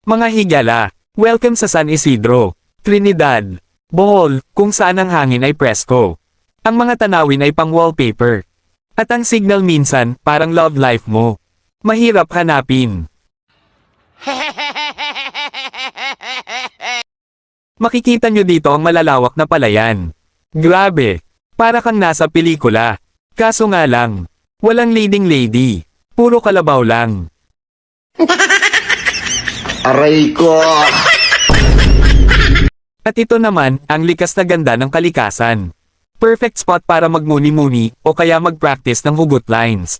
Mga higala, welcome sa San Isidro, Trinidad, Bohol, kung saan ang hangin ay presko. Ang mga tanawin ay pang-wallpaper. At ang signal minsan, parang love life mo. Mahirap hanapin. Makikita nyo dito ang malalawak na palayan. Grabe, para kang nasa pelikula. Kaso nga lang, walang leading lady. Puro kalabaw lang. Aray ko! At ito naman, ang likas na ganda ng kalikasan. Perfect spot para magmuni-muni, o kaya mag-practice ng hugot lines.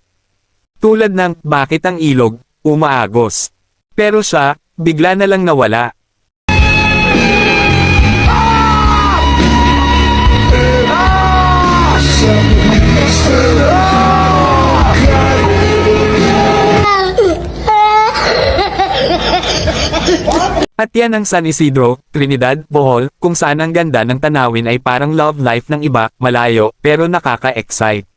Tulad ng, bakit ang ilog, umaagos. Pero siya, bigla na lang nawala. At yan ang San Isidro, Trinidad, Bohol, kung saan ang ganda ng tanawin ay parang love life ng iba, malayo, pero nakaka-excite.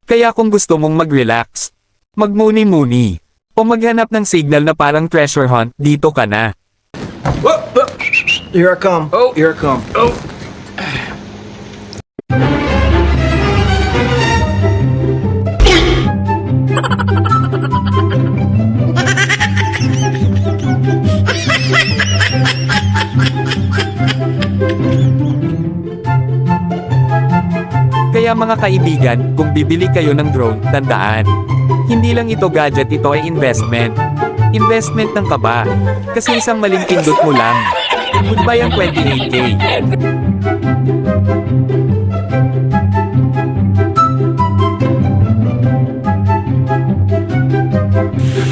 Kaya kung gusto mong mag-relax, magmuni-muni, o maghanap ng signal na parang treasure hunt, dito ka na. Here I come. Oh, here I come. Oh. Kaya mga kaibigan, kung bibili kayo ng drone, tandaan. Hindi lang ito gadget, ito ay investment. Investment ng kaba. Kasi isang maling pindot mo lang. Goodbye ang 28K.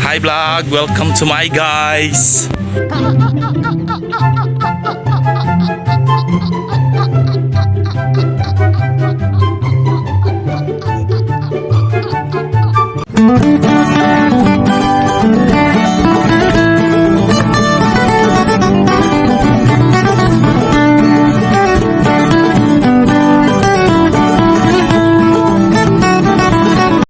Hi vlog, welcome to my guys.